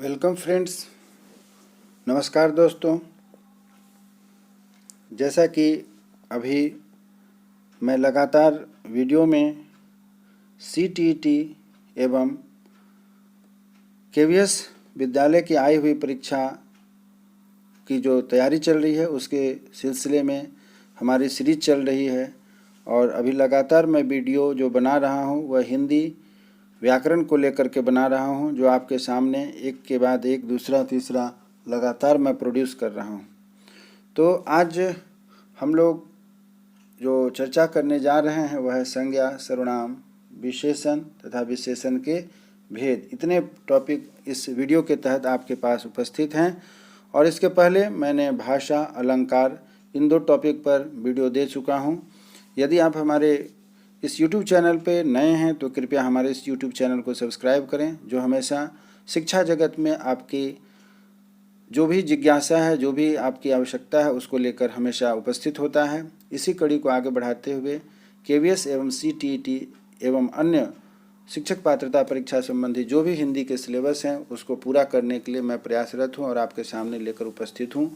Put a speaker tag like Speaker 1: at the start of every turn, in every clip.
Speaker 1: Welcome friends. नमस्कार दोस्तों। जैसा कि अभी मैं लगातार वीडियो में सीटीईटी एवं केवीएस विद्यालय की आई हुई परीक्षा की जो तैयारी चल रही है उसके सिलसिले में हमारी सीरीज चल रही है और अभी लगातार मैं वीडियो जो बना रहा हूँ वह हिंदी व्याकरण को लेकर के बना रहा हूँ, जो आपके सामने एक के बाद एक दूसरा तीसरा लगातार मैं प्रोड्यूस कर रहा हूँ। तो आज हम लोग जो चर्चा करने जा रहे हैं वह है संज्ञा, सर्वनाम, विशेषण तथा विशेषण के भेद। इतने टॉपिक इस वीडियो के तहत आपके पास उपस्थित हैं और इसके पहले मैंने भाषा, अलंकार इन दो टॉपिक पर वीडियो दे चुका हूँ। यदि आप हमारे इस YouTube चैनल पे नए हैं तो कृपया हमारे इस YouTube चैनल को सब्सक्राइब करें, जो हमेशा शिक्षा जगत में आपकी जो भी जिज्ञासा है, जो भी आपकी आवश्यकता है उसको लेकर हमेशा उपस्थित होता है। इसी कड़ी को आगे बढ़ाते हुए केवीएस एवं सीटीईटी एवं अन्य शिक्षक पात्रता परीक्षा संबंधी जो भी हिंदी के सिलेबस हैं उसको पूरा करने के लिए मैं प्रयासरत हूँ और आपके सामने लेकर उपस्थित हूँ।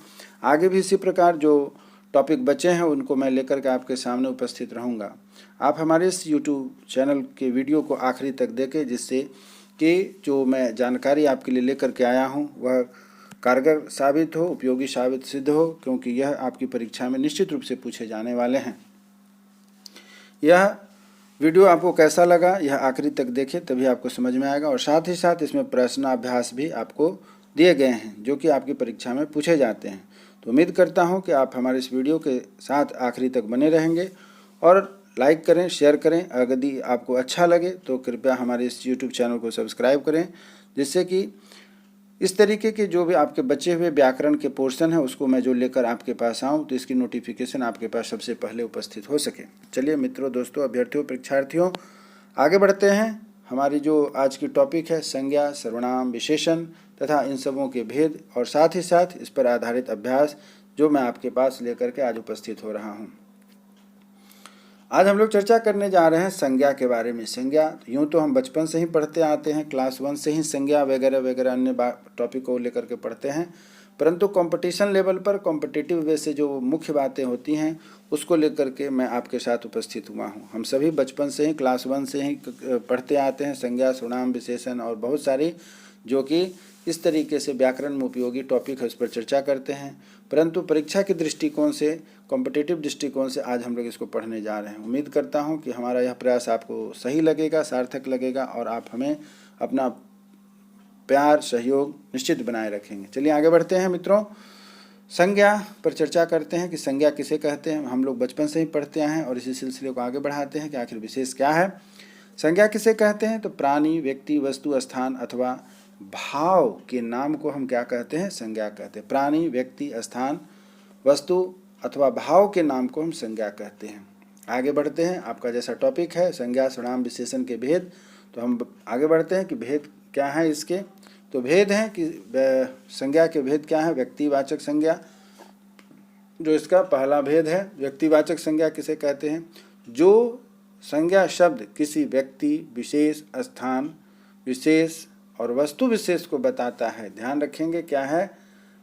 Speaker 1: आगे भी इसी प्रकार जो टॉपिक बचे हैं उनको मैं लेकर के आपके सामने उपस्थित रहूँगा। आप हमारे इस YouTube चैनल के वीडियो को आखिरी तक देखें, जिससे कि जो मैं जानकारी आपके लिए लेकर के आया हूँ वह कारगर साबित हो, उपयोगी साबित सिद्ध हो, क्योंकि यह आपकी परीक्षा में निश्चित रूप से पूछे जाने वाले हैं। यह वीडियो आपको कैसा लगा यह आखिरी तक देखें, तभी आपको समझ में आएगा। और साथ ही साथ इसमें प्रश्नाभ्यास भी आपको दिए गए हैं जो कि आपकी परीक्षा में पूछे जाते हैं। तो उम्मीद करता हूं कि आप हमारे इस वीडियो के साथ आखिरी तक बने रहेंगे और लाइक करें, शेयर करें। अगर यदि आपको अच्छा लगे तो कृपया हमारे इस YouTube चैनल को सब्सक्राइब करें, जिससे कि इस तरीके के जो भी आपके बचे हुए व्याकरण के पोर्शन हैं उसको मैं जो लेकर आपके पास आऊँ तो इसकी नोटिफिकेशन आपके पास सबसे पहले उपस्थित हो सके। चलिए मित्रों, दोस्तों, अभ्यर्थियों, परीक्षार्थियों, आगे बढ़ते हैं। हमारी जो आज की टॉपिक है संज्ञा, सर्वनाम, विशेषण तथा इन सबों के भेद और साथ ही साथ इस पर आधारित अभ्यास जो मैं आपके पास लेकर के आज उपस्थित हो रहा हूँ। आज हम लोग चर्चा करने जा रहे हैं संज्ञा के बारे में। संज्ञा यूँ तो हम बचपन से ही पढ़ते आते हैं, क्लास 1 से ही संज्ञा वगैरह वगैरह अन्य टॉपिक को लेकर के पढ़ते हैं, परंतु कंपटीशन लेवल पर कॉम्पिटिटिव वे से जो मुख्य बातें होती हैं उसको लेकर के मैं आपके साथ उपस्थित हुआ हूँ। हम सभी बचपन से ही क्लास 1 से ही पढ़ते आते हैं संज्ञा, सर्वनाम, विशेषण और बहुत सारी जो कि इस तरीके से व्याकरण में उपयोगी टॉपिक है उस पर चर्चा करते हैं, परंतु परीक्षा के दृष्टिकोण से, कॉम्पिटिटिव दृष्टिकोण से आज हम लोग इसको पढ़ने जा रहे हैं। उम्मीद करता हूं कि हमारा यह प्रयास आपको सही लगेगा, सार्थक लगेगा और आप हमें अपना प्यार, सहयोग निश्चित बनाए रखेंगे। चलिए आगे बढ़ते हैं मित्रों। संज्ञा पर चर्चा करते हैं कि संज्ञा किसे कहते हैं। हम लोग बचपन से ही पढ़ते आए हैं और इसी सिलसिले को आगे बढ़ाते हैं कि आखिर विशेष क्या है। संज्ञा किसे कहते हैं? तो प्राणी, व्यक्ति, वस्तु, स्थान अथवा भाव के नाम को हम क्या कहते हैं? संज्ञा कहते हैं। प्राणी, व्यक्ति, स्थान, वस्तु अथवा भाव के नाम को हम संज्ञा कहते हैं। आगे बढ़ते हैं। आपका जैसा टॉपिक है संज्ञा, सर्वनाम, विशेषण के भेद, तो हम आगे बढ़ते हैं कि भेद क्या है इसके। तो भेद हैं कि संज्ञा के भेद क्या है। व्यक्तिवाचक संज्ञा, जो इसका पहला भेद है। व्यक्तिवाचक संज्ञा किसे कहते हैं? जो संज्ञा शब्द किसी व्यक्ति विशेष, स्थान विशेष और वस्तु विशेष को बताता है। ध्यान रखेंगे क्या है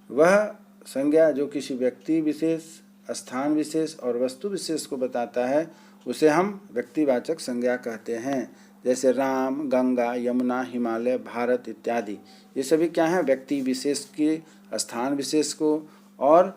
Speaker 1: वह संज्ञा जो किसी व्यक्ति विशेष, स्थान विशेष और वस्तु विशेष को बताता है उसे हम व्यक्तिवाचक संज्ञा कहते हैं। जैसे राम, गंगा, यमुना, हिमालय, भारत इत्यादि, ये सभी क्या हैं? व्यक्ति विशेष के, स्थान विशेष को और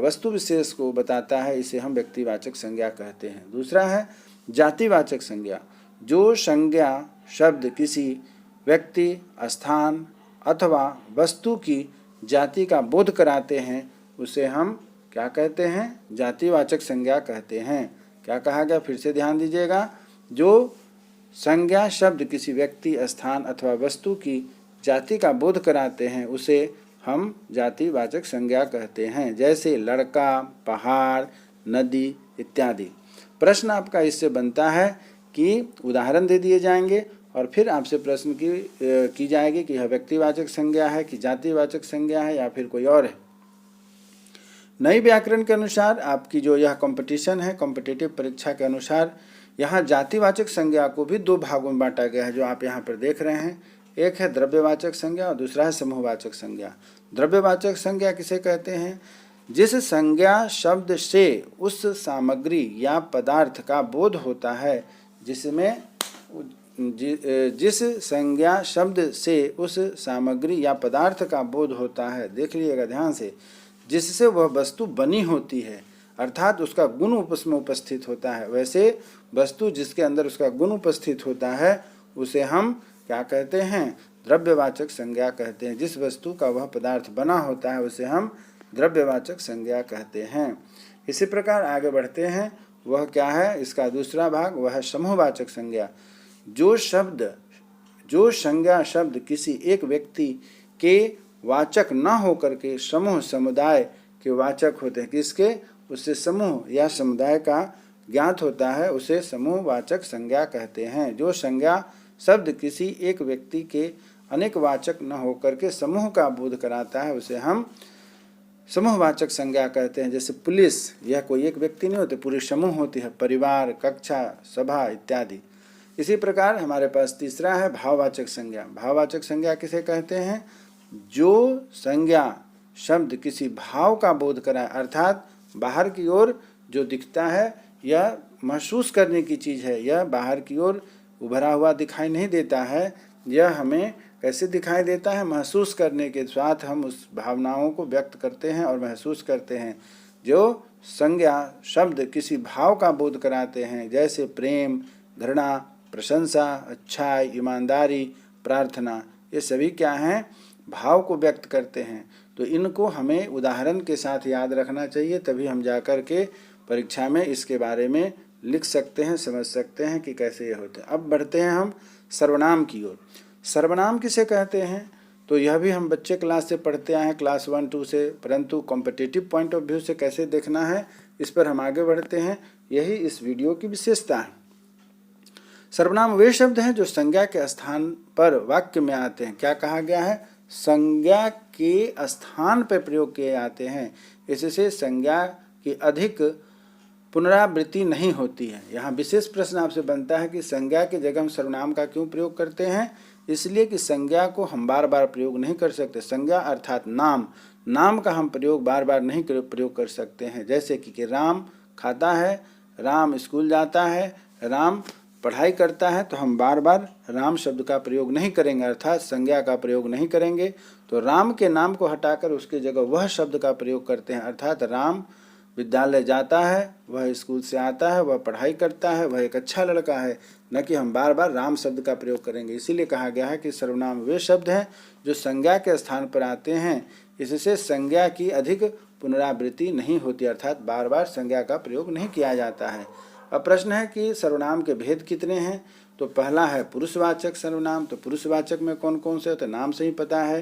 Speaker 1: वस्तु विशेष को बताता है, इसे हम व्यक्तिवाचक संज्ञा कहते हैं। दूसरा है जातिवाचक संज्ञा। जो संज्ञा शब्द किसी व्यक्ति, स्थान अथवा वस्तु की जाति का बोध कराते हैं उसे हम क्या कहते हैं? जातिवाचक संज्ञा कहते हैं। क्या कहा गया? फिर से ध्यान दीजिएगा। जो संज्ञा शब्द किसी व्यक्ति, स्थान अथवा वस्तु की जाति का बोध कराते हैं उसे हम जातिवाचक संज्ञा कहते हैं। जैसे लड़का, पहाड़, नदी इत्यादि। प्रश्न आपका इससे बनता है कि उदाहरण दे दिए जाएंगे और फिर आपसे प्रश्न की जाएगी कि यह व्यक्तिवाचक संज्ञा है कि जातिवाचक संज्ञा है या फिर कोई और है। नई व्याकरण के अनुसार आपकी जो यह कंपटीशन है, कॉम्पिटिटिव परीक्षा के अनुसार यहाँ जातिवाचक संज्ञा को भी दो भागों में बांटा गया है, जो आप यहाँ पर देख रहे हैं। एक है द्रव्यवाचक संज्ञा और दूसरा है समूहवाचक संज्ञा। द्रव्यवाचक संज्ञा किसे कहते हैं? जिस संज्ञा शब्द से उस सामग्री या पदार्थ का बोध होता है, जिस संज्ञा शब्द से उस सामग्री या पदार्थ का बोध होता है, देख लीजिएगा ध्यान से, जिससे वह वस्तु बनी होती है, अर्थात उसका गुण उसमें उपस्थित होता है। वैसे वस्तु जिसके अंदर उसका गुण उपस्थित होता है उसे हम क्या कहते हैं? द्रव्यवाचक संज्ञा कहते हैं। जिस वस्तु का वह पदार्थ बना होता है उसे हम द्रव्यवाचक संज्ञा कहते हैं। इसी प्रकार आगे बढ़ते हैं। वह क्या है? इसका दूसरा भाग वह है समूहवाचक संज्ञा। जो संज्ञा शब्द किसी एक व्यक्ति के वाचक न होकर के समूह समुदाय के वाचक होते हैं। किसके? उससे समूह या समुदाय का ज्ञात होता है, उसे समूहवाचक संज्ञा कहते हैं। जो संज्ञा शब्द किसी एक व्यक्ति के अनेक वाचक न होकर के समूह का बोध कराता है उसे हम समूहवाचक संज्ञा कहते हैं। जैसे पुलिस, यह कोई एक व्यक्ति नहीं होते, पूरी समूह होती है, परिवार, कक्षा, सभा इत्यादि। इसी प्रकार हमारे पास तीसरा है भाववाचक संज्ञा। भाववाचक संज्ञा किसे कहते हैं? जो संज्ञा शब्द किसी भाव का बोध कराए, अर्थात बाहर की ओर जो दिखता है यह महसूस करने की चीज़ है, यह बाहर की ओर उभरा हुआ दिखाई नहीं देता है, यह हमें कैसे दिखाई देता है? महसूस करने के साथ हम उस भावनाओं को व्यक्त करते हैं और महसूस करते हैं। जो संज्ञा शब्द किसी भाव का बोध कराते हैं, जैसे प्रेम, घृणा, प्रशंसा, अच्छाई, ईमानदारी, प्रार्थना, ये सभी क्या हैं? भाव को व्यक्त करते हैं। तो इनको हमें उदाहरण के साथ याद रखना चाहिए, तभी हम जाकर के परीक्षा में इसके बारे में लिख सकते हैं, समझ सकते हैं कि कैसे ये होते हैं। अब बढ़ते हैं हम सर्वनाम की ओर। सर्वनाम किसे कहते हैं? तो यह भी हम बच्चे क्लास से पढ़ते आए हैं, क्लास 1-2 से, परंतु कॉम्पिटिटिव पॉइंट ऑफ व्यू से कैसे देखना है इस पर हम आगे बढ़ते हैं। यही इस वीडियो की विशेषता है। सर्वनाम वे शब्द हैं जो संज्ञा के स्थान पर वाक्य में आते हैं। क्या कहा गया है? संज्ञा के स्थान पर प्रयोग किए जाते हैं। इससे संज्ञा की अधिक पुनरावृत्ति नहीं होती है। यहाँ विशेष प्रश्न आपसे बनता है कि संज्ञा की जगह हम सर्वनाम का क्यों प्रयोग करते हैं? इसलिए कि संज्ञा को हम बार बार प्रयोग नहीं कर सकते। संज्ञा अर्थात नाम का हम प्रयोग बार बार नहीं प्रयोग कर सकते हैं। जैसे कि राम खाता है, राम स्कूल जाता है, राम पढ़ाई करता है, तो हम बार बार राम शब्द का प्रयोग नहीं करेंगे, अर्थात संज्ञा का प्रयोग नहीं करेंगे। तो राम के नाम को हटाकर उसकी जगह वह शब्द का प्रयोग करते हैं, अर्थात राम विद्यालय जाता है, वह स्कूल से आता है, वह पढ़ाई करता है, वह एक अच्छा लड़का है, न कि हम बार बार राम शब्द का प्रयोग करेंगे। इसीलिए कहा गया है कि सर्वनाम वे शब्द हैं जो संज्ञा के स्थान पर आते हैं। इससे संज्ञा की अधिक पुनरावृत्ति नहीं होती, अर्थात बार बार संज्ञा का प्रयोग नहीं किया जाता है। अब प्रश्न है कि सर्वनाम के भेद कितने हैं? तो पहला है पुरुषवाचक सर्वनाम। तो पुरुषवाचक में कौन कौन से होते हैं? नाम से ही पता है।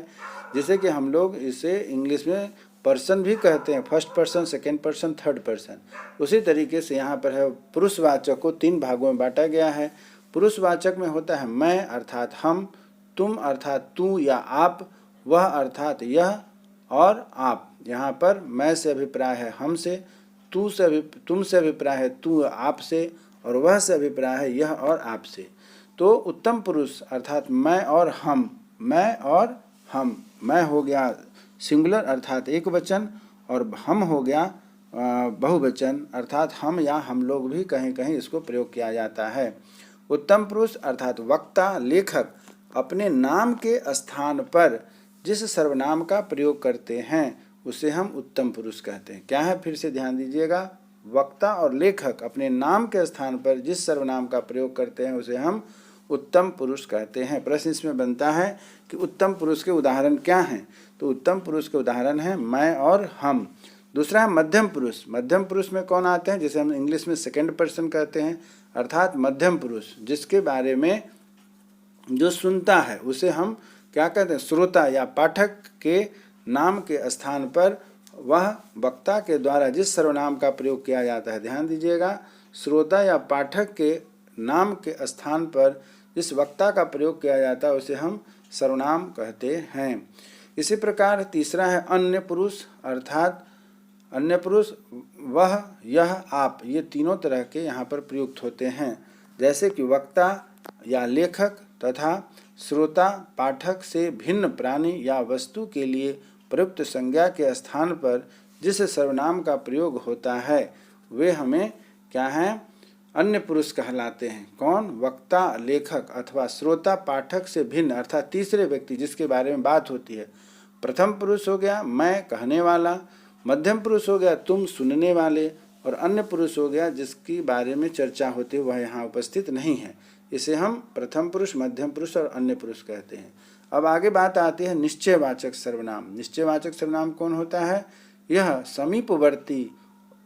Speaker 1: जैसे कि हम लोग इसे इंग्लिश में पर्सन भी कहते हैं, first person, second person, third person. उसी तरीके से यहाँ पर है पुरुषवाचक को 3 भागों में बांटा गया है। पुरुषवाचक में होता है मैं अर्थात हम, तुम अर्थात तू या आप, वह अर्थात यह और आप। यहाँ पर मैं से अभिप्राय है हम से, तुम से अभिप्राय है तू आप से, और वह से अभिप्राय है यह और आप से। तो उत्तम पुरुष अर्थात मैं और हम, मैं हो गया सिंगुलर अर्थात एक वचन, और हम हो गया बहुवचन अर्थात हम या हम लोग भी कहीं कहीं इसको प्रयोग किया जाता है। उत्तम पुरुष अर्थात वक्ता, लेखक अपने नाम के स्थान पर जिस सर्वनाम का प्रयोग करते हैं उसे हम उत्तम पुरुष कहते हैं। क्या है? फिर से ध्यान दीजिएगा। वक्ता और लेखक अपने नाम के स्थान पर जिस सर्वनाम का प्रयोग करते हैं उसे हम उत्तम पुरुष कहते हैं। प्रश्न इसमें बनता है कि उत्तम पुरुष के उदाहरण क्या हैं? तो उत्तम पुरुष के उदाहरण हैं मैं और हम। दूसरा है मध्यम पुरुष। मध्यम पुरुष में कौन आते हैं? जिसे हम इंग्लिश में सेकेंड पर्सन कहते हैं, अर्थात मध्यम पुरुष जिसके बारे में जो सुनता है उसे हम क्या कहते हैं? श्रोता या पाठक के नाम के स्थान पर वह वक्ता के द्वारा जिस सर्वनाम का प्रयोग किया जाता है, ध्यान दीजिएगा, श्रोता या पाठक के नाम के स्थान पर जिस वक्ता का प्रयोग किया जाता है उसे हम सर्वनाम कहते हैं। इसी प्रकार तीसरा है अन्य पुरुष, अर्थात अन्य पुरुष वह, यह, आप, ये तीनों तरह के यहाँ पर प्रयुक्त होते हैं। जैसे कि वक्ता या लेखक तथा श्रोता पाठक से भिन्न प्राणी या वस्तु के लिए प्रयुक्त संज्ञा के स्थान पर जिस सर्वनाम का प्रयोग होता है वे हमें क्या हैं, अन्य पुरुष कहलाते हैं। कौन? वक्ता, लेखक अथवा श्रोता पाठक से भिन्न अर्थात तीसरे व्यक्ति जिसके बारे में बात होती है। प्रथम पुरुष हो गया मैं कहने वाला, मध्यम पुरुष हो गया तुम सुनने वाले, और अन्य पुरुष हो गया जिसके बारे में चर्चा होती है वह यहाँ उपस्थित नहीं है। इसे हम प्रथम पुरुष, मध्यम पुरुष और अन्य पुरुष कहते हैं। अब आगे बात आती है निश्चयवाचक सर्वनाम। निश्चयवाचक सर्वनाम कौन होता है? यह समीपवर्ती,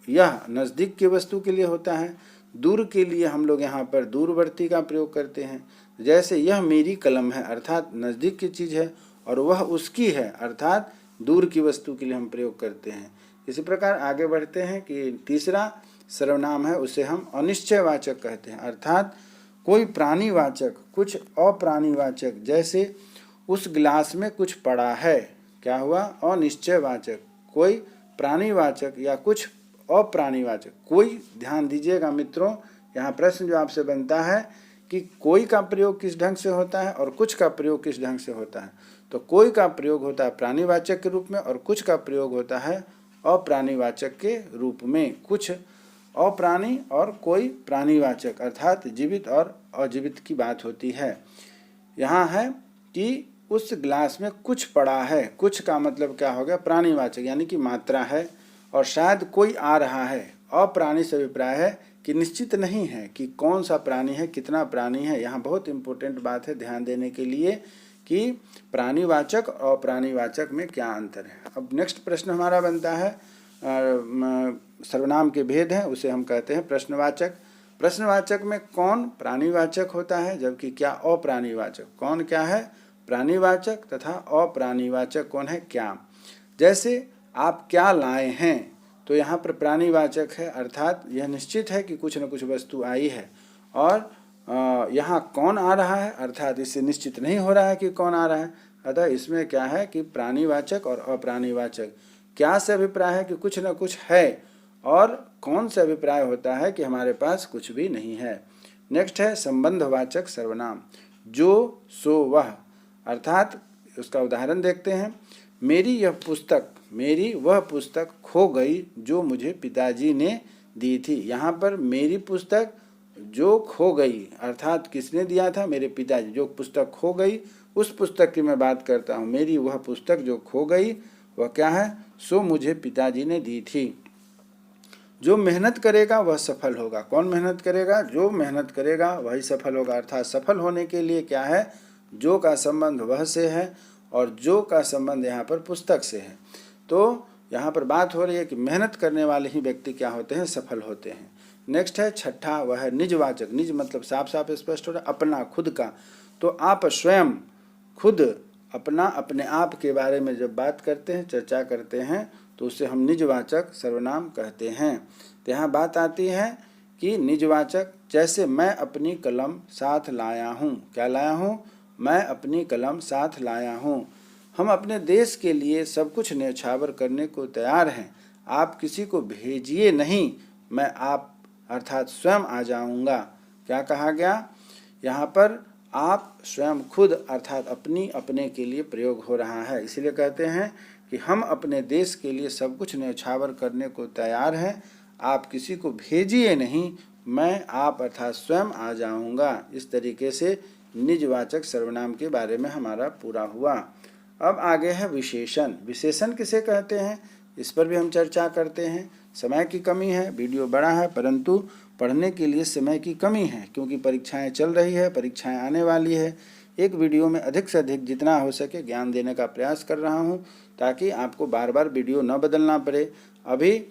Speaker 1: यह नज़दीक की वस्तु के लिए होता है। दूर के लिए हम लोग यहाँ पर दूरवर्ती का प्रयोग करते हैं। जैसे यह मेरी कलम है अर्थात नज़दीक की चीज़ है, और वह उसकी है अर्थात दूर की वस्तु के लिए हम प्रयोग करते हैं। इसी प्रकार आगे बढ़ते हैं कि तीसरा सर्वनाम है उसे हम अनिश्चयवाचक कहते हैं अर्थात कोई प्राणीवाचक, कुछ अप्राणीवाचक। जैसे उस गिलास में कुछ पड़ा है, क्या हुआ? अनिश्चयवाचक। कोई प्राणीवाचक या कुछ अप्राणीवाचक। कोई, ध्यान दीजिएगा मित्रों, यहाँ प्रश्न जो आपसे बनता है कि कोई का प्रयोग किस ढंग से होता है और कुछ का प्रयोग किस ढंग से होता है। तो कोई का प्रयोग होता है प्राणीवाचक के रूप में और कुछ का प्रयोग होता है अप्राणीवाचक के रूप में। कुछ अप्राणी और कोई प्राणीवाचक अर्थात जीवित और अजीवित की बात होती है। यहाँ है कि उस गिलास में कुछ पड़ा है। कुछ का मतलब क्या हो गया? प्राणीवाचक यानी कि मात्रा है। और शायद कोई आ रहा है, अप्राणी से अभिप्राय है कि निश्चित नहीं है कि कौन सा प्राणी है, कितना प्राणी है। यहाँ बहुत इंपॉर्टेंट बात है ध्यान देने के लिए कि प्राणीवाचक और अप्राणीवाचक में क्या अंतर है। अब नेक्स्ट प्रश्न हमारा बनता है सर्वनाम के भेद हैं, उसे हम कहते हैं प्रश्नवाचक। प्रश्नवाचक में कौन प्राणीवाचक होता है जबकि क्या अप्राणीवाचक? कौन क्या है? प्राणीवाचक तथा अप्राणीवाचक कौन है? क्या। जैसे आप क्या लाए हैं, तो यहाँ पर प्राणीवाचक है अर्थात यह निश्चित है कि कुछ न कुछ वस्तु आई है। और यहाँ कौन आ रहा है अर्थात इससे निश्चित नहीं हो रहा है कि कौन आ रहा है। अतः इसमें क्या है कि प्राणीवाचक और अप्राणीवाचक। क्या से अभिप्राय है कि कुछ न कुछ है, और कौन से अभिप्राय होता है कि हमारे पास कुछ भी नहीं है। नेक्स्ट है संबंधवाचक सर्वनाम। जो, सो, वह अर्थात उसका उदाहरण देखते हैं। मेरी यह पुस्तक, मेरी वह पुस्तक खो गई जो मुझे पिताजी ने दी थी। यहाँ पर मेरी पुस्तक जो खो गई अर्थात किसने दिया था? मेरे पिताजी। जो पुस्तक खो गई उस पुस्तक की मैं बात करता हूँ। मेरी वह पुस्तक जो खो गई वह क्या है? सो मुझे पिताजी ने दी थी। जो मेहनत करेगा वह सफल होगा। कौन मेहनत करेगा? जो मेहनत करेगा वही सफल होगा। अर्थात सफल होने के लिए क्या है? जो का संबंध वह से है और जो का संबंध यहाँ पर पुस्तक से है। तो यहाँ पर बात हो रही है कि मेहनत करने वाले ही व्यक्ति क्या होते हैं? सफल होते हैं। नेक्स्ट है छठा, वह है निजवाचक। निज मतलब साफ साफ स्पष्ट हो रहा है, अपना, खुद का। तो आप स्वयं, खुद, अपना, अपने आप के बारे में जब बात करते हैं, चर्चा करते हैं, तो उसे हम निजवाचक सर्वनाम कहते हैं। तो यहाँ बात आती है कि निजवाचक, जैसे मैं अपनी कलम साथ लाया हूँ। क्या लाया हूँ? मैं अपनी कलम साथ लाया हूँ। हम अपने देश के लिए सब कुछ न्यौछावर करने को तैयार हैं। आप किसी को भेजिए नहीं, मैं आप अर्थात स्वयं आ जाऊँगा। क्या कहा गया? यहाँ पर आप, स्वयं, खुद अर्थात अपनी, अपने के लिए प्रयोग हो रहा है। इसलिए कहते हैं कि हम अपने देश के लिए सब कुछ न्यौछावर करने को तैयार हैं। आप किसी को भेजिए नहीं, मैं आप अर्थात स्वयं आ जाऊँगा। इस तरीके से निजवाचक सर्वनाम के बारे में हमारा पूरा हुआ। अब आगे है विशेषण। विशेषण किसे कहते हैं, इस पर भी हम चर्चा करते हैं। समय की कमी है, वीडियो बड़ा है, परंतु पढ़ने के लिए समय की कमी है क्योंकि परीक्षाएं चल रही है, परीक्षाएं आने वाली है। एक वीडियो में अधिक से अधिक जितना हो सके ज्ञान देने का प्रयास कर रहा हूं ताकि आपको बार बार वीडियो न बदलना पड़े। अभी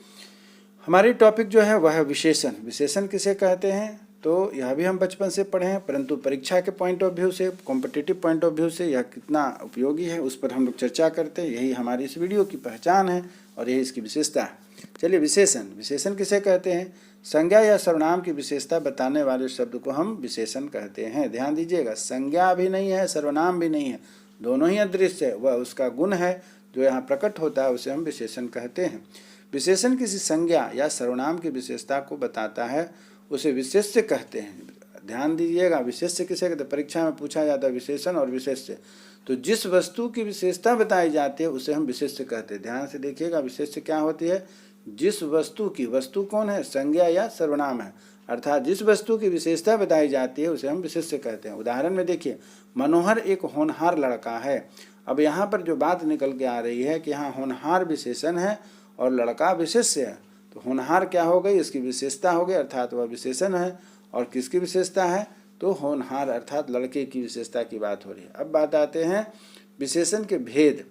Speaker 1: हमारी टॉपिक जो है वह है विशेषण। विशेषण किसे कहते हैं, तो यह भी हम बचपन से पढ़े हैं, परंतु परीक्षा के पॉइंट ऑफ व्यू से, कॉम्पिटिटिव पॉइंट ऑफ व्यू से यह कितना उपयोगी है उस पर हम लोग चर्चा करते हैं। यही हमारी इस वीडियो की पहचान है और यही इसकी विशेषता है। चलिए विशेषण। विशेषण किसे कहते हैं? संज्ञा या सर्वनाम की विशेषता बताने वाले शब्द को हम विशेषण कहते हैं। ध्यान दीजिएगा, संज्ञा भी नहीं है, सर्वनाम भी नहीं है, दोनों ही अदृश्य है। वह उसका गुण है जो यहाँ प्रकट होता है, उसे हम विशेषण कहते हैं। विशेषण किसी संज्ञा या सर्वनाम की विशेषता को बताता है, उसे विशेष्य कहते हैं। ध्यान दीजिएगा, विशेष्य किसे कहते हैं? परीक्षा में पूछा जाता है विशेषण और विशेष्य। तो जिस वस्तु की विशेषता बताई जाती है उसे हम विशेष्य कहते हैं। ध्यान से देखिएगा, विशेष्य क्या होती है? जिस वस्तु की, वस्तु कौन है? संज्ञा या सर्वनाम है, अर्थात जिस वस्तु की विशेषता बताई जाती है उसे हम विशेष्य कहते हैं। उदाहरण में देखिए, मनोहर एक होनहार लड़का है। अब यहाँ पर जो बात निकल के आ रही है कि यहाँ होनहार विशेषण है और लड़का विशेष्य है। तो होनहार क्या हो गई? इसकी विशेषता हो गई, अर्थात वह विशेषण है। और किसकी विशेषता है? तो होनहार अर्थात लड़के की विशेषता की बात हो रही है। अब बात आते हैं विशेषण के भेद।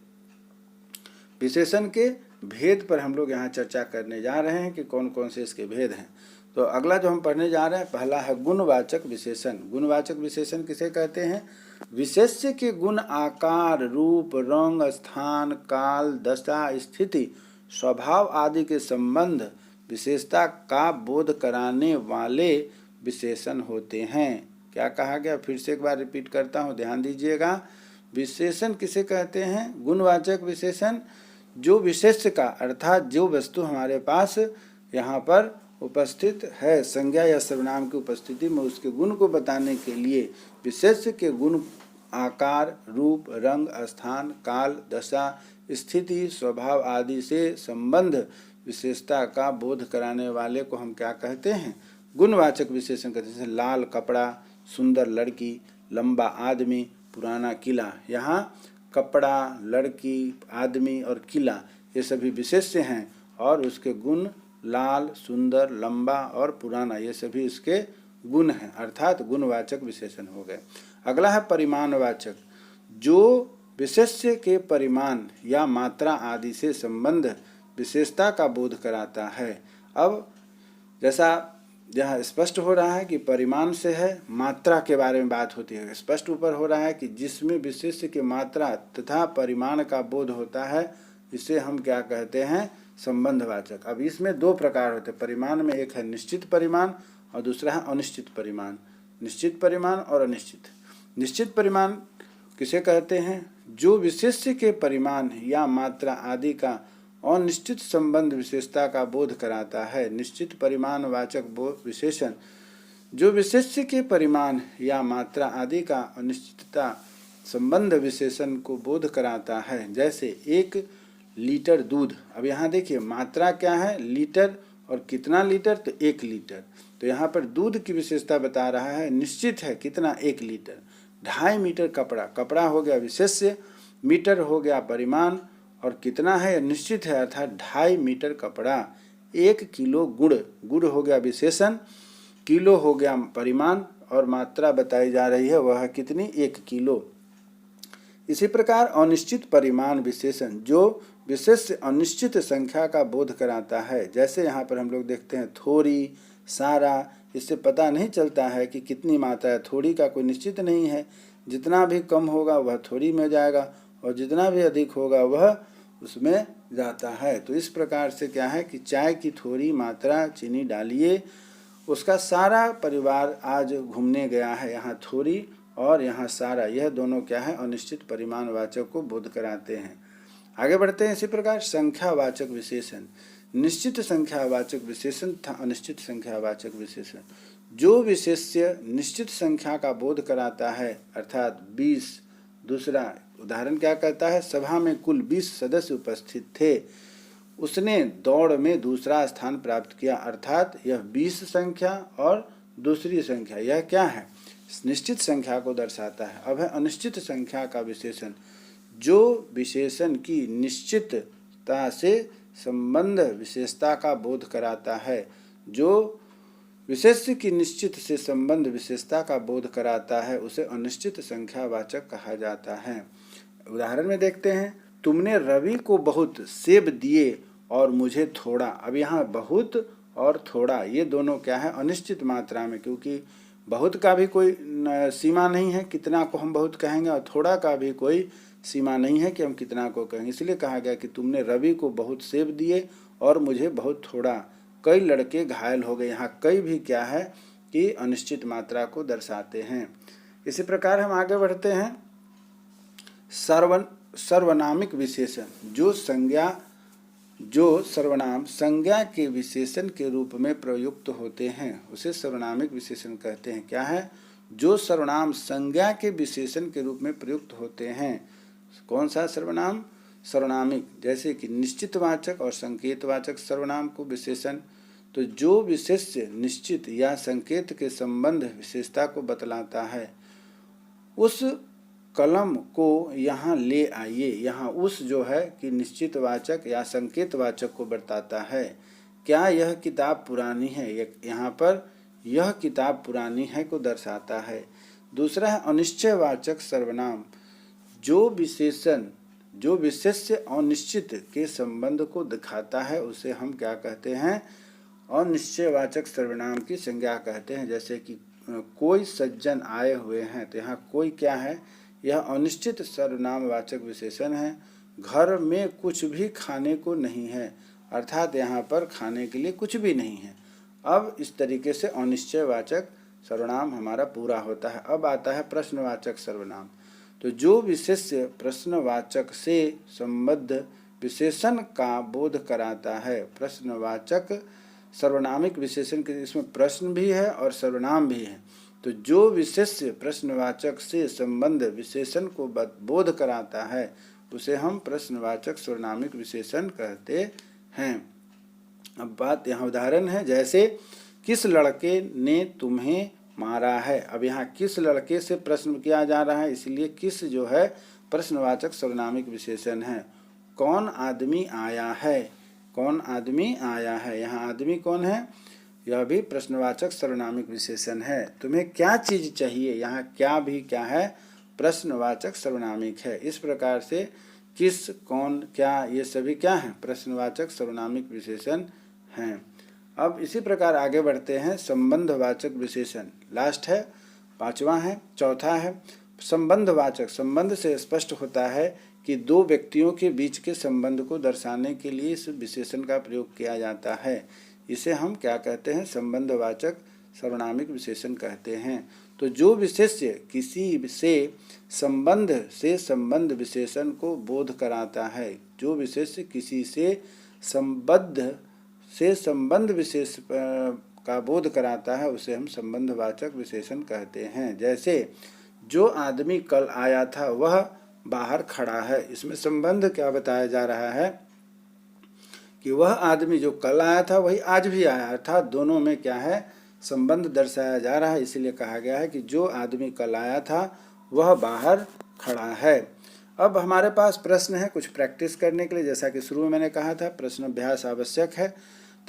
Speaker 1: विशेषण के भेद पर हम लोग यहाँ चर्चा करने जा रहे हैं कि कौन कौन से इसके भेद हैं। तो अगला जो हम पढ़ने जा रहे हैं, पहला है गुणवाचक विशेषण। गुणवाचक विशेषण किसे कहते हैं? विशेष्य के गुण आकार, रूप, रंग, स्थान, काल, दशा, स्थिति, स्वभाव आदि के संबंध विशेषता का बोध कराने वाले विशेषण होते हैं। क्या कहा गया? फिर से एक बार रिपीट करता हूँ, ध्यान दीजिएगा। विशेषण किसे कहते हैं? गुणवाचक विशेषण जो विशेष्य का, अर्थात जो वस्तु हमारे पास यहाँ पर उपस्थित है, संज्ञा या सर्वनाम की उपस्थिति में उसके गुण को बताने के लिए विशेष्य के गुण आकार, रूप, रंग, स्थान, काल, दशा, स्थिति, स्वभाव आदि से संबंध विशेषता का बोध कराने वाले को हम क्या कहते हैं? गुणवाचक विशेषण कहते हैं। जैसे लाल कपड़ा, सुंदर लड़की, लंबा आदमी, पुराना किला। यहाँ कपड़ा, लड़की, आदमी और किला ये सभी विशेष्य हैं और उसके गुण लाल, सुंदर, लंबा और पुराना ये सभी इसके गुण हैं, अर्थात गुणवाचक विशेषण हो गए। अगला है परिमाणवाचक, जो विशेष्य के परिमाण या मात्रा आदि से संबंध विशेषता का बोध कराता है। अब जैसा यहाँ स्पष्ट हो रहा है कि परिमाण से है, मात्रा के बारे में बात होती है। स्पष्ट ऊपर हो रहा है कि जिसमें विशेष्य की मात्रा तथा परिमाण का बोध होता है, इसे हम क्या कहते हैं? संबंधवाचक। अब इसमें दो प्रकार होते हैं परिमाण में, एक है निश्चित परिमाण और दूसरा है अनिश्चित परिमाण। निश्चित परिमाण और अनिश्चित। निश्चित परिमाण किसे कहते हैं? जो विशेष्य के परिमाण या मात्रा आदि का अनिश्चित संबंध विशेषता का बोध कराता है। निश्चित परिमाण वाचक विशेषण जो विशेष्य के परिमाण या मात्रा आदि का अनिश्चितता संबंध विशेषण को बोध कराता है। जैसे 1 लीटर दूध। अब यहाँ देखिए मात्रा क्या है? लीटर, और कितना लीटर? तो 1 लीटर। तो यहाँ पर दूध की विशेषता बता रहा है, निश्चित है कितना? 1 लीटर। 2.5 मीटर कपड़ा, कपड़ा हो गया विशेष्य, मीटर हो गया परिमाण, और कितना है? निश्चित है, अर्थात 2.5 मीटर कपड़ा। 1 किलो गुड़, गुड़ हो गया विशेषण, किलो हो गया परिमाण, और मात्रा बताई जा रही है वह कितनी? 1 किलो। इसी प्रकार अनिश्चित परिमाण विशेषण जो विशेष अनिश्चित संख्या का बोध कराता है। जैसे यहाँ पर हम लोग देखते हैं थोड़ी, सारा, इससे पता नहीं चलता है कि कितनी मात्रा है। थोड़ी का कोई निश्चित नहीं है, जितना भी कम होगा वह थोड़ी में जाएगा और जितना भी अधिक होगा वह उसमें जाता है। तो इस प्रकार से क्या है कि चाय की थोड़ी मात्रा चीनी डालिए, उसका सारा परिवार आज घूमने गया है। यहाँ थोड़ी और यहाँ सारा, यह दोनों क्या है? अनिश्चित परिमाणवाचक को बोध कराते हैं। आगे बढ़ते हैं। इसी प्रकार संख्यावाचक विशेषण, निश्चित संख्यावाचक विशेषण तथा अनिश्चित संख्यावाचक विशेषण जो विशेष्य निश्चित संख्या का बोध कराता है, अर्थात 20। दूसरा उदाहरण क्या कहता है? सभा में कुल 20 सदस्य उपस्थित थे, उसने दौड़ में दूसरा स्थान प्राप्त किया, अर्थात यह 20 संख्या और दूसरी संख्या, यह क्या है? निश्चित संख्या को दर्शाता है। अब है अनिश्चित संख्या का विशेषण जो विशेषण की निश्चितता से संबंध विशेषता का बोध कराता है। जो विशेष्य की निश्चित से संबंध विशेषता का बोध कराता है उसे अनिश्चित संख्यावाचक कहा जाता है। उदाहरण में देखते हैं, तुमने रवि को बहुत सेब दिए और मुझे थोड़ा। अब यहाँ बहुत और थोड़ा ये दोनों क्या है? अनिश्चित मात्रा में, क्योंकि बहुत का भी कोई सीमा नहीं है कितना को हम बहुत कहेंगे, और थोड़ा का भी कोई सीमा नहीं है कि हम कितना को कहेंगे। इसलिए कहा गया कि तुमने रवि को बहुत सेब दिए और मुझे बहुत थोड़ा। कई लड़के घायल हो गए। यहाँ कई भी क्या है कि अनिश्चित मात्रा को दर्शाते हैं। इसी प्रकार हम आगे बढ़ते हैं। सर्वनामिक विशेषण जो संज्ञा जो सर्वनाम संज्ञा के विशेषण के रूप में प्रयुक्त होते हैं उसे सर्वनामिक विशेषण कहते हैं। क्या है? जो सर्वनाम संज्ञा के विशेषण के रूप में प्रयुक्त होते हैं। कौन सा सर्वनाम? सर्वनामिक। जैसे कि निश्चितवाचक और संकेतवाचक सर्वनाम को विशेषण। तो जो विशेष्य निश्चित या संकेत के संबंध विशेषता को बतलाता है उस कलम को यहाँ ले आइए। यहाँ उस जो है कि निश्चितवाचक या संकेतवाचक को बताता है। क्या यह किताब पुरानी है? यहाँ पर यह किताब पुरानी है को दर्शाता है। दूसरा है अनिश्चयवाचक सर्वनाम। जो विशेष्य अनिश्चित के संबंध को दिखाता है उसे हम क्या कहते हैं? अनिश्चयवाचक सर्वनाम की संज्ञा कहते हैं। जैसे कि कोई सज्जन आए हुए हैं, तो यहाँ कोई क्या है? यह अनिश्चित सर्वनामवाचक विशेषण है। घर में कुछ भी खाने को नहीं है, अर्थात यहाँ पर खाने के लिए कुछ भी नहीं है। अब इस तरीके से अनिश्चयवाचक सर्वनाम हमारा पूरा होता है। अब आता है प्रश्नवाचक सर्वनाम। तो जो विशेष्य प्रश्नवाचक से संबद्ध विशेषण का बोध कराता है। प्रश्नवाचक सर्वनामिक विशेषण के इसमें प्रश्न भी है और सर्वनाम भी है। तो जो विशेष्य प्रश्नवाचक से संबंध विशेषण को बोध कराता है उसे हम प्रश्नवाचक सर्वनामिक विशेषण कहते हैं। अब बात यहाँ उदाहरण है, जैसे किस लड़के ने तुम्हें मारा है। अब यहाँ किस लड़के से प्रश्न किया जा रहा है, इसलिए किस जो है प्रश्नवाचक सर्वनामिक विशेषण है। कौन आदमी आया है? कौन आदमी आया है? यहाँ आदमी कौन है? यह भी प्रश्नवाचक सर्वनामिक विशेषण है। तुम्हें क्या चीज़ चाहिए? यहाँ क्या भी क्या है? प्रश्नवाचक सर्वनामिक है। इस प्रकार से किस, कौन, क्या ये सभी क्या हैं? प्रश्नवाचक सर्वनामिक विशेषण हैं। अब इसी प्रकार आगे बढ़ते हैं। संबंधवाचक विशेषण लास्ट है, पांचवा है। चौथा है संबंधवाचक। संबंध से स्पष्ट होता है कि दो व्यक्तियों के बीच के संबंध को दर्शाने के लिए इस विशेषण का प्रयोग किया जाता है। इसे हम क्या कहते हैं? संबंधवाचक सर्वनामिक विशेषण कहते हैं। तो जो विशेष्य किसी से संबंध विशेषण को बोध कराता है, जो विशेष्य किसी से संबंध विशेष का बोध कराता है उसे हम संबंधवाचक विशेषण कहते हैं। जैसे जो आदमी कल आया था वह बाहर खड़ा है। इसमें संबंध क्या बताया जा रहा है कि वह आदमी जो कल आया था वही आज भी आया, अर्थात दोनों में क्या है? संबंध दर्शाया जा रहा है। इसलिए कहा गया है कि जो आदमी कल आया था वह बाहर खड़ा है। अब हमारे पास प्रश्न है कुछ प्रैक्टिस करने के लिए। जैसा कि शुरू में मैंने कहा था प्रश्न अभ्यास आवश्यक है,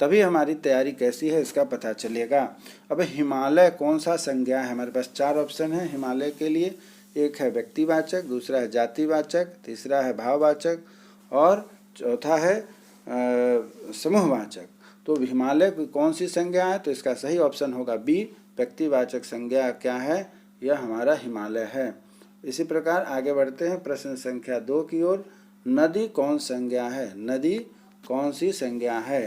Speaker 1: तभी हमारी तैयारी कैसी है इसका पता चलेगा। अब हिमालय कौन सा संज्ञा है? हमारे पास 4 ऑप्शन है हिमालय के लिए। एक है व्यक्तिवाचक, दूसरा है जातिवाचक, तीसरा है भाववाचक और चौथा है समूहवाचक। तो हिमालय की कौन सी संज्ञा है? तो इसका सही ऑप्शन होगा बी, व्यक्तिवाचक संज्ञा क्या है? यह हमारा हिमालय है। इसी प्रकार आगे बढ़ते हैं प्रश्न संख्या 2 की ओर। नदी कौन संज्ञा है? नदी कौन सी संज्ञा है?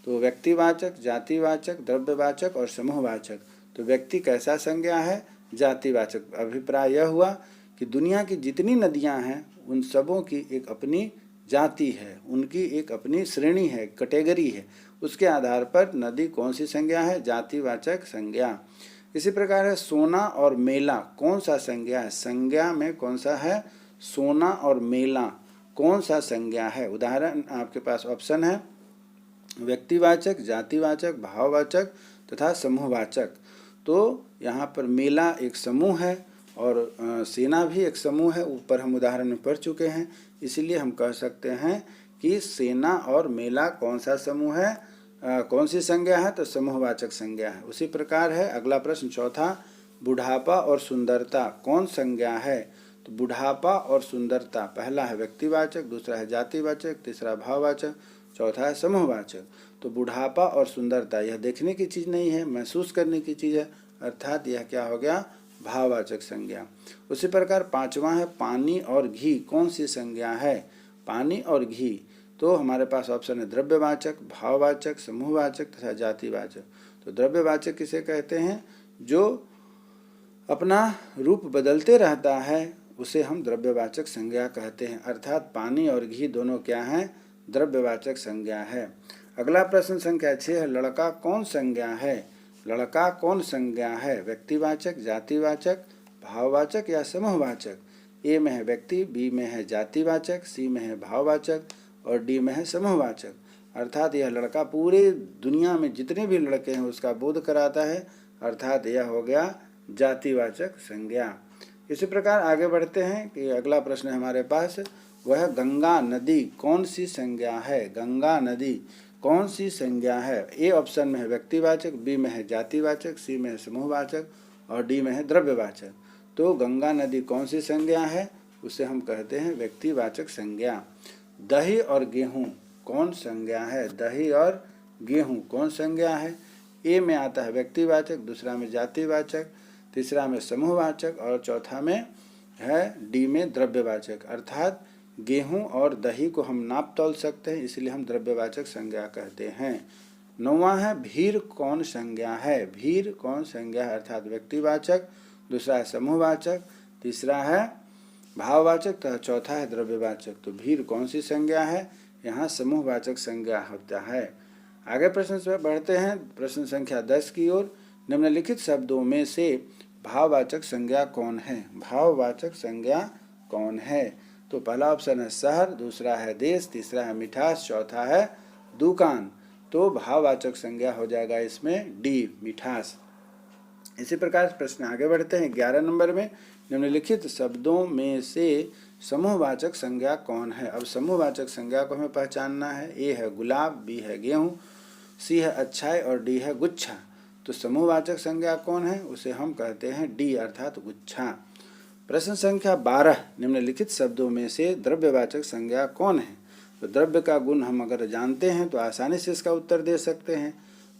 Speaker 1: तो व्यक्तिवाचक, जातिवाचक, द्रव्यवाचक और समूहवाचक। तो व्यक्ति कैसा संज्ञा है? जातिवाचक। अभिप्राय यह हुआ कि दुनिया की जितनी नदियां हैं उन सबों की एक अपनी जाति है, उनकी एक अपनी श्रेणी है, कैटेगरी है। उसके आधार पर नदी कौन सी संज्ञा है? जातिवाचक संज्ञा। इसी प्रकार है सोना और मेला कौन सा संज्ञा है? संज्ञा में कौन सा है? सोना और मेला कौन सा संज्ञा है? उदाहरण आपके पास ऑप्शन है व्यक्तिवाचक, जातिवाचक, भाववाचक तथा समूहवाचक। तो यहाँ पर मेला एक समूह है और सेना भी एक समूह है। ऊपर हम उदाहरण में पढ़ चुके हैं, इसलिए हम कह सकते हैं कि सेना और मेला कौन सा समूह है? कौन सी संज्ञा है? तो समूहवाचक संज्ञा है। उसी प्रकार है अगला प्रश्न चौथा, बुढ़ापा और सुंदरता कौन संज्ञा है? तो बुढ़ापा और सुंदरता पहला है व्यक्तिवाचक, दूसरा है जातिवाचक, तीसरा भाववाचक, चौथा है समूहवाचक। तो बुढ़ापा और सुंदरता यह देखने की चीज़ नहीं है, महसूस करने की चीज़ है, अर्थात यह क्या हो गया? भाववाचक संज्ञा। उसी प्रकार पांचवा है पानी और घी कौन सी संज्ञा है? पानी और घी। तो हमारे पास ऑप्शन है द्रव्यवाचक, भाववाचक, समूहवाचक तथा जातिवाचक। तो द्रव्यवाचक किसे कहते हैं? जो अपना रूप बदलते रहता है उसे हम द्रव्यवाचक संज्ञा कहते हैं। अर्थात पानी और घी दोनों क्या हैं? द्रव्यवाचक संज्ञा है। अगला प्रश्न संख्या 6 है, लड़का कौन संज्ञा है? लड़का कौन संज्ञा है? व्यक्तिवाचक, जातिवाचक, भाववाचक या समूहवाचक? ए में है व्यक्ति, बी में है जातिवाचक, सी में है भाववाचक और डी में है समूहवाचक। अर्थात यह लड़का पूरे दुनिया में जितने भी लड़के हैं उसका बोध कराता है, अर्थात यह हो गया जातिवाचक संज्ञा। इसी प्रकार आगे बढ़ते हैं कि अगला प्रश्न है हमारे पास, वह गंगा नदी कौन सी संज्ञा है? गंगा नदी कौन सी संज्ञा है? ए ऑप्शन में है व्यक्तिवाचक, बी में है जातिवाचक, सी में है समूहवाचक और डी में है द्रव्यवाचक। तो गंगा नदी कौन सी संज्ञा है? उसे हम कहते हैं व्यक्तिवाचक संज्ञा। दही और गेहूं कौन संज्ञा है? दही और गेहूं कौन संज्ञा है? ए में आता है व्यक्तिवाचक, दूसरा में जातिवाचक, तीसरा में समूहवाचक और चौथा में है डी में द्रव्यवाचक। अर्थात गेहूं और दही को हम नाप तौल सकते हैं, इसलिए हम द्रव्यवाचक संज्ञा कहते हैं। 9वां है, भीड़ कौन संज्ञा है? भीड़ कौन संज्ञा है? अर्थात व्यक्तिवाचक, दूसरा है समूहवाचक, तीसरा है भाववाचक तथा चौथा है द्रव्यवाचक। तो भीड़ कौन सी संज्ञा है? यहाँ समूहवाचक संज्ञा होता है। आगे प्रश्न से बढ़ते हैं, प्रश्न संख्या 10 की ओर। निम्नलिखित शब्दों में से भाववाचक संज्ञा कौन है? भाववाचक संज्ञा कौन है? तो पहला ऑप्शन है शहर, दूसरा है देश, तीसरा है मिठास, चौथा है दुकान। तो भाववाचक संज्ञा हो जाएगा इसमें डी, मिठास। इसी प्रकार प्रश्न आगे बढ़ते हैं 11 नंबर में, निम्नलिखित शब्दों में से समूहवाचक संज्ञा कौन है? अब समूहवाचक संज्ञा को हमें पहचानना है। ए है गुलाब, बी है गेहूं, सी है अच्छाई और डी है गुच्छा। तो समूहवाचक संज्ञा कौन है? उसे हम कहते हैं डी, अर्थात गुच्छा। प्रश्न संख्या 12, निम्नलिखित शब्दों में से द्रव्यवाचक संज्ञा कौन है? तो द्रव्य का गुण हम अगर जानते हैं तो आसानी से इसका उत्तर दे सकते हैं।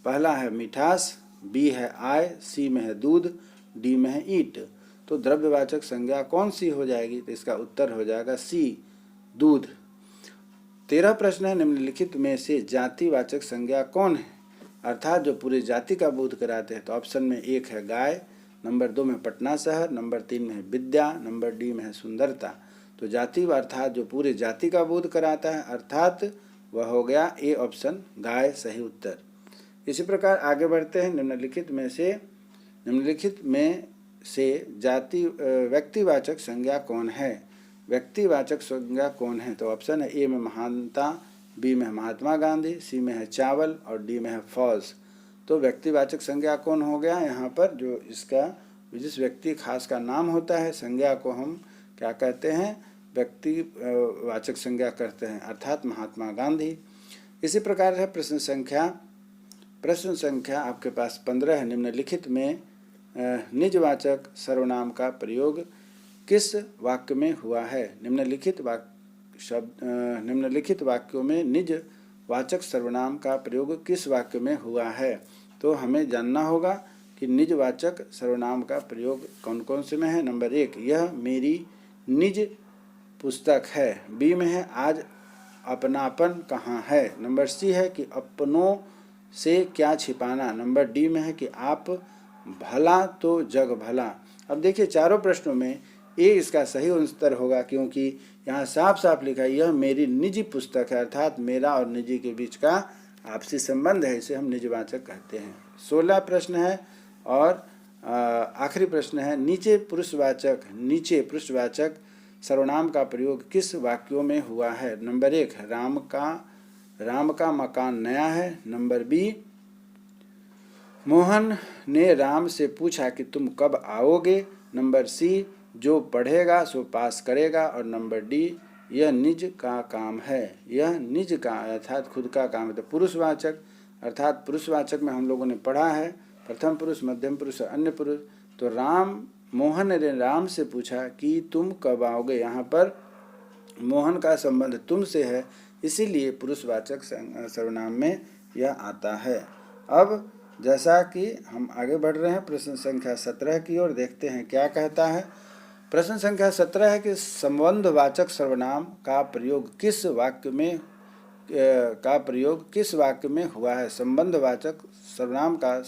Speaker 1: पहला है मिठास, बी है आय, सी में है दूध, डी में है ईट। तो द्रव्यवाचक संज्ञा कौन सी हो जाएगी? तो इसका उत्तर हो जाएगा सी, दूध। 13 प्रश्न है, निम्नलिखित में से जातिवाचक संज्ञा कौन है? अर्थात जो पूरी जाति का बोध कराते हैं। तो ऑप्शन में 1 है गाय, नंबर 2 में पटना शहर, नंबर 3 में है विद्या, नंबर डी में है सुंदरता। तो जाति अर्थात जो पूरे जाति का बोध कराता है, अर्थात वह हो गया ए ऑप्शन गाय, सही उत्तर। इसी प्रकार आगे बढ़ते हैं, निम्नलिखित में से जाति व्यक्तिवाचक संज्ञा कौन है? व्यक्तिवाचक संज्ञा कौन है? तो ऑप्शन है ए में महानता, बी में है महात्मा गांधी, सी में है चावल और डी में है फौज। तो व्यक्तिवाचक संज्ञा कौन हो गया? यहाँ पर जो इसका जिस व्यक्ति खास का नाम होता है, संज्ञा को हम क्या कहते हैं? व्यक्तिवाचक संज्ञा करते हैं, अर्थात महात्मा गांधी। इसी प्रकार है प्रश्न संख्या आपके पास 15 है, निम्नलिखित में निजवाचक सर्वनाम का प्रयोग किस वाक्य में हुआ है? निम्नलिखित वाक्यों में निजवाचक सर्वनाम का प्रयोग किस वाक्य में हुआ है? तो हमें जानना होगा कि निजवाचक सर्वनाम का प्रयोग कौन कौन से में है। नंबर 1, यह मेरी निज पुस्तक है। बी में है आज अपनापन कहाँ है। नंबर सी है कि अपनों से क्या छिपाना। नंबर डी में है कि आप भला तो जग भला। अब देखिए चारों प्रश्नों में ए इसका सही उत्तर होगा, क्योंकि यहाँ साफ साफ लिखा है यह मेरी निजी पुस्तक है, अर्थात मेरा और निजी के बीच का आपसी संबंध है, इसे हम निजवाचक कहते हैं। 16 प्रश्न है और आखिरी प्रश्न है, नीचे पुरुषवाचक सर्वनाम का प्रयोग किस वाक्यों में हुआ है? नंबर 1, राम का मकान नया है। नंबर बी, मोहन ने राम से पूछा कि तुम कब आओगे। नंबर सी, जो पढ़ेगा सो पास करेगा। और नंबर डी, यह निज का काम है। यह निज का अर्थात खुद का काम है। तो पुरुषवाचक अर्थात पुरुषवाचक में हम लोगों ने पढ़ा है प्रथम पुरुष, मध्यम पुरुष और अन्य पुरुष। तो मोहन ने राम से पूछा कि तुम कब आओगे। यहाँ पर मोहन का संबंध तुम से है, इसीलिए पुरुषवाचक सर्वनाम में यह आता है। अब जैसा कि हम आगे बढ़ रहे हैं प्रश्न संख्या 17 की ओर, देखते हैं क्या कहता है। प्रश्न संख्या 17 है कि संबंधवाचक सर्वनाम का प्रयोग किस वाक्य में हुआ है? संबंधवाचक सर्वनाम का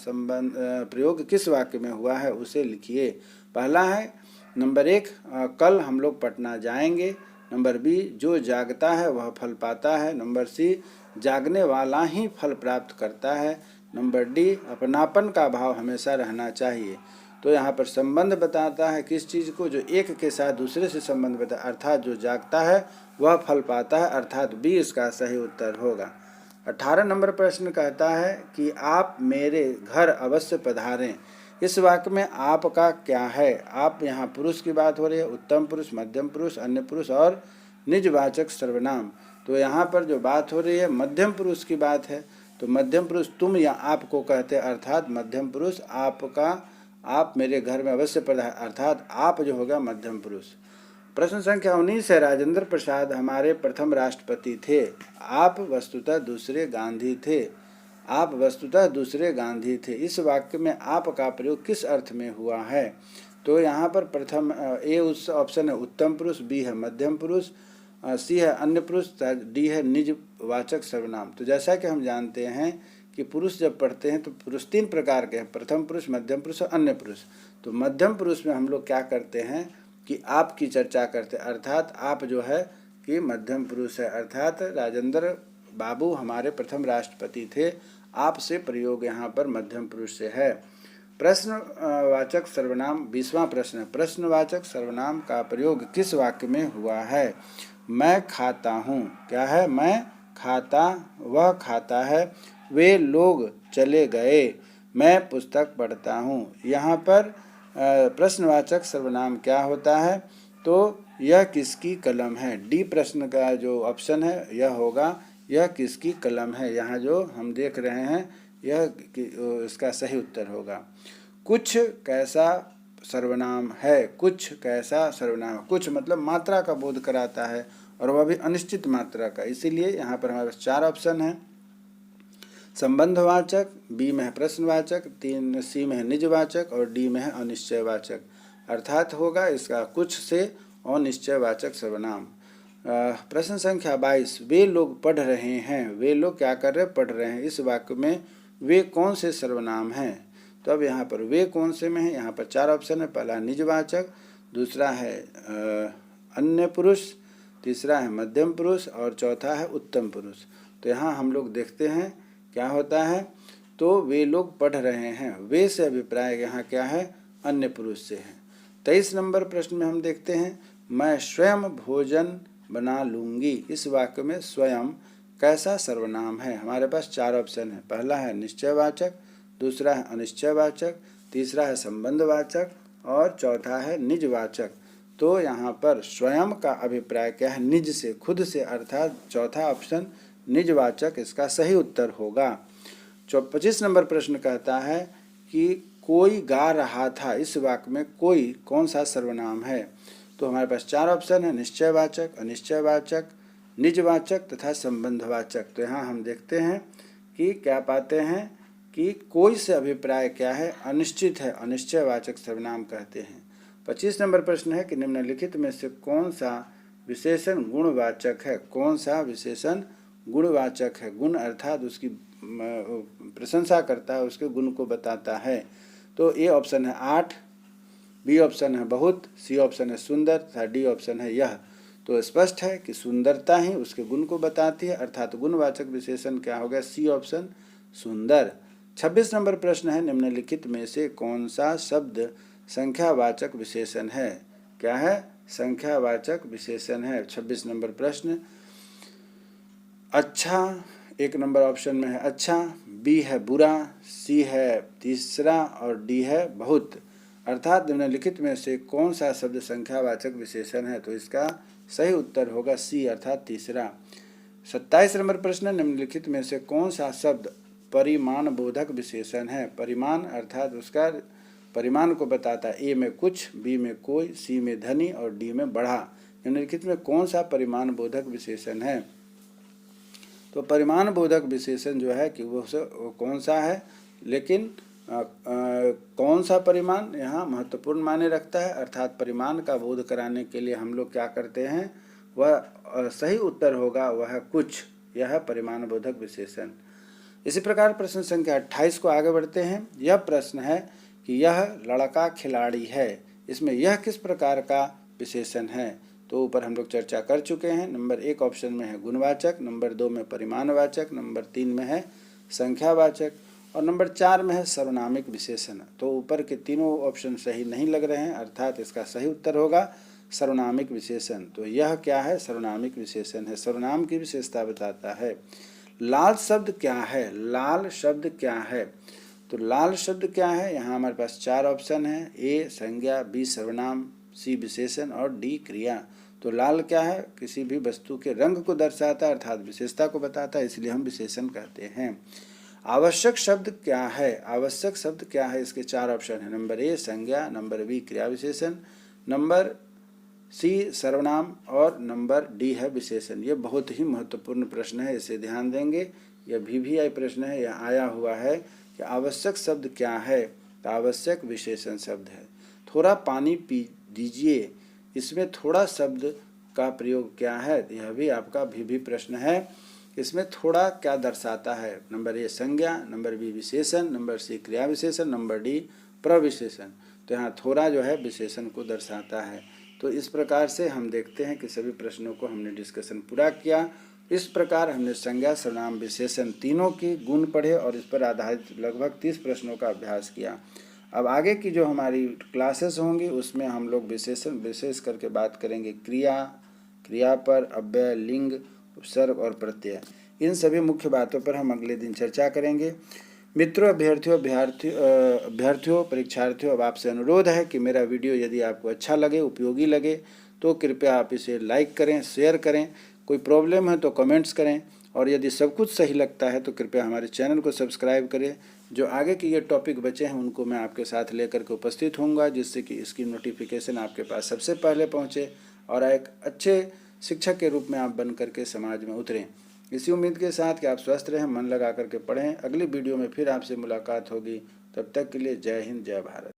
Speaker 1: प्रयोग किस वाक्य में हुआ है, उसे लिखिए। पहला है नंबर 1, कल हम लोग पटना जाएंगे। नंबर बी, जो जागता है वह फल पाता है। नंबर सी, जागने वाला ही फल प्राप्त करता है। नंबर डी, अपनापन का भाव हमेशा रहना चाहिए। तो यहाँ पर संबंध बताता है किस चीज़ को, जो एक के साथ दूसरे से संबंध बताता है, अर्थात जो जागता है वह फल पाता है, अर्थात बी इसका सही उत्तर होगा। 18 नंबर प्रश्न कहता है कि आप मेरे घर अवश्य पधारें। इस वाक्य में आप का क्या है? आप, यहाँ पुरुष की बात हो रही है, उत्तम पुरुष, मध्यम पुरुष, अन्य पुरुष और निजवाचक सर्वनाम। तो यहाँ पर जो बात हो रही है मध्यम पुरुष की बात है। तो मध्यम पुरुष तुम या आप को कहते हैं, अर्थात मध्यम पुरुष आपका, आप मेरे घर में अवश्य पधारें, अर्थात आप जो होगा मध्यम पुरुष। प्रश्न संख्या 19 है, राजेंद्र प्रसाद हमारे प्रथम राष्ट्रपति थे। आप वस्तुतः दूसरे गांधी थे। आप वस्तुतः दूसरे गांधी थे। इस वाक्य में आप का प्रयोग किस अर्थ में हुआ है? तो यहाँ पर प्रथम ए उस ऑप्शन है उत्तम पुरुष, बी है मध्यम पुरुष, सी है अन्य पुरुष, डी है निजवाचक सर्वनाम। तो जैसा कि हम जानते हैं कि पुरुष जब पढ़ते हैं तो पुरुष 3 प्रकार के हैं, प्रथम पुरुष, मध्यम पुरुष और अन्य पुरुष। तो मध्यम पुरुष में हम लोग क्या करते हैं कि आप की चर्चा करते हैं, अर्थात आप जो है कि मध्यम पुरुष है, अर्थात राजेंद्र बाबू हमारे प्रथम राष्ट्रपति थे। आप से प्रयोग यहाँ पर मध्यम पुरुष से है। प्रश्नवाचक सर्वनाम 20वां प्रश्न है, प्रश्नवाचक सर्वनाम का प्रयोग किस वाक्य में हुआ है? मैं खाता हूँ, क्या है? मैं खाता, वह खाता है, वे लोग चले गए, मैं पुस्तक पढ़ता हूँ। यहाँ पर प्रश्नवाचक सर्वनाम क्या होता है? तो यह किसकी कलम है? डी प्रश्न का जो ऑप्शन है यह होगा, यह किसकी कलम है। यहाँ जो हम देख रहे हैं यह इसका सही उत्तर होगा। कुछ कैसा सर्वनाम है? कुछ कैसा सर्वनाम, कुछ मतलब मात्रा का बोध कराता है और वह भी अनिश्चित मात्रा का, इसीलिए यहाँ पर हमारे पास 4 ऑप्शन हैं। संबंधवाचक, बी में है प्रश्नवाचक, 3 सी में है निजवाचक और डी में है अनिश्चयवाचक, अर्थात होगा इसका कुछ से अनिश्चयवाचक सर्वनाम। प्रश्न संख्या 22, वे लोग पढ़ रहे हैं। वे लोग क्या कर रहे हैं? पढ़ रहे हैं। इस वाक्य में वे कौन से सर्वनाम हैं? तो अब यहाँ पर वे कौन से में है? यहाँ पर 4 ऑप्शन है। पहला निजवाचक, दूसरा है अन्य पुरुष, तीसरा है मध्यम पुरुष और चौथा है उत्तम पुरुष। तो यहाँ हम लोग देखते हैं क्या होता है। तो वे लोग पढ़ रहे हैं, वे से अभिप्राय यहाँ क्या है? अन्य पुरुष से है। 23 नंबर प्रश्न में हम देखते हैं, मैं स्वयं भोजन बना लूँगी। इस वाक्य में स्वयं कैसा सर्वनाम है? हमारे पास 4 ऑप्शन है। पहला है निश्चयवाचक, दूसरा है अनिश्चयवाचक, तीसरा है संबंधवाचक और चौथा है निजवाचक। तो यहाँ पर स्वयं का अभिप्राय क्या है? निज से, खुद से, अर्थात चौथा ऑप्शन निजवाचक इसका सही उत्तर होगा। 25 नंबर प्रश्न कहता है कि कोई गा रहा था। इस वाक्य में कोई कौन सा सर्वनाम है? तो हमारे पास 4 ऑप्शन है, निश्चयवाचक, अनिश्चयवाचक, निजवाचक तथा संबंधवाचक। तो यहाँ हम देखते हैं कि क्या पाते हैं कि कोई से अभिप्राय क्या है? अनिश्चित है, अनिश्चयवाचक सर्वनाम कहते हैं। 25 नंबर प्रश्न है कि निम्नलिखित में से कौन सा विशेषण गुणवाचक है? कौन सा विशेषण गुणवाचक है? गुण अर्थात उसकी प्रशंसा करता है, उसके गुण को बताता है। तो ए ऑप्शन है 8, बी ऑप्शन है बहुत, सी ऑप्शन है सुंदर तथा डी ऑप्शन है यह। तो स्पष्ट है कि सुंदरता ही उसके गुण को बताती है, अर्थात गुणवाचक विशेषण क्या होगा? सी ऑप्शन सुंदर। 26 नंबर प्रश्न है, निम्नलिखित में से कौन सा शब्द संख्यावाचक विशेषण है? क्या है? संख्यावाचक विशेषण है। 26 नंबर प्रश्न, अच्छा 1 नंबर ऑप्शन में है अच्छा, बी है बुरा, सी है तीसरा और डी है बहुत, अर्थात निम्नलिखित में से कौन सा शब्द संख्यावाचक विशेषण है? तो इसका सही उत्तर होगा सी अर्थात तीसरा। 27 नंबर प्रश्न, निम्नलिखित में से कौन सा शब्द परिमाण बोधक विशेषण है? परिमाण अर्थात उसका परिमाण को बताता है। ए में कुछ, बी में कोई, सी में धनी और डी में बढ़ा। निम्नलिखित में कौन सा परिमाण बोधक विशेषण है? तो परिमाण बोधक विशेषण जो है कि वो कौन सा है, लेकिन कौन सा परिमाण यहाँ महत्वपूर्ण मायने रखता है, अर्थात परिमाण का बोध कराने के लिए हम लोग क्या करते हैं? वह सही उत्तर होगा वह कुछ, यह परिमाण बोधक विशेषण। इसी प्रकार प्रश्न संख्या 28 को आगे बढ़ते हैं। यह प्रश्न है कि यह लड़का खिलाड़ी है। इसमें यह किस प्रकार का विशेषण है? तो ऊपर हम लोग चर्चा कर चुके हैं। नंबर 1 ऑप्शन में है गुणवाचक, नंबर 2 में परिमाणवाचक, नंबर 3 में है संख्यावाचक और नंबर 4 में है सर्वनामिक विशेषण। तो ऊपर के तीनों ऑप्शन सही नहीं लग रहे हैं, अर्थात इसका सही उत्तर होगा सर्वनामिक विशेषण। तो यह क्या है? सर्वनामिक विशेषण है, सर्वनाम की विशेषता बताता है। लाल शब्द क्या है? लाल शब्द क्या है? तो लाल शब्द क्या है? यहाँ हमारे पास 4 ऑप्शन है, ए संज्ञा, बी सर्वनाम, सी विशेषण और डी क्रिया। तो लाल क्या है? किसी भी वस्तु के रंग को दर्शाता है, अर्थात विशेषता को बताता है, इसलिए हम विशेषण कहते हैं। आवश्यक शब्द क्या है? आवश्यक शब्द क्या है? इसके 4 ऑप्शन है, नंबर ए संज्ञा, नंबर बी क्रिया विशेषण, नंबर सी सर्वनाम और नंबर डी है विशेषण। ये बहुत ही महत्वपूर्ण प्रश्न है, इसे ध्यान देंगे। यह VVI प्रश्न है, यह आया हुआ है कि आवश्यक शब्द क्या है? तो आवश्यक विशेषण शब्द है। थोड़ा पानी पी दीजिए, इसमें थोड़ा शब्द का प्रयोग क्या है? यह भी आपका VV प्रश्न है। इसमें थोड़ा क्या दर्शाता है? नंबर ए संज्ञा, नंबर बी विशेषण, नंबर सी क्रिया विशेषण, नंबर डी प्रविशेषण। तो यहाँ थोड़ा जो है विशेषण को दर्शाता है। तो इस प्रकार से हम देखते हैं कि सभी प्रश्नों को हमने डिस्कशन पूरा किया। इस प्रकार हमने संज्ञा, सर्वनाम, विशेषण तीनों के गुण पढ़े और इस पर आधारित लगभग 30 प्रश्नों का अभ्यास किया। अब आगे की जो हमारी क्लासेस होंगी उसमें हम लोग विशेष करके बात करेंगे क्रिया, क्रिया पर, अव्यय, लिंग, उपसर्ग और प्रत्यय। इन सभी मुख्य बातों पर हम अगले दिन चर्चा करेंगे। मित्रों, अभ्यर्थियों, परीक्षार्थियों, अब आपसे अनुरोध है कि मेरा वीडियो यदि आपको अच्छा लगे, उपयोगी लगे, तो कृपया आप इसे लाइक करें, शेयर करें। कोई प्रॉब्लम है तो कमेंट्स करें और यदि सब कुछ सही लगता है तो कृपया हमारे चैनल को सब्सक्राइब करें। जो आगे के ये टॉपिक बचे हैं उनको मैं आपके साथ लेकर के उपस्थित होऊंगा, जिससे कि इसकी नोटिफिकेशन आपके पास सबसे पहले पहुँचे और एक अच्छे शिक्षक के रूप में आप बन करके समाज में उतरें। इसी उम्मीद के साथ कि आप स्वस्थ रहें, मन लगा करके पढ़ें। अगली वीडियो में फिर आपसे मुलाकात होगी। तब तक के लिए जय हिंद, जय भारत।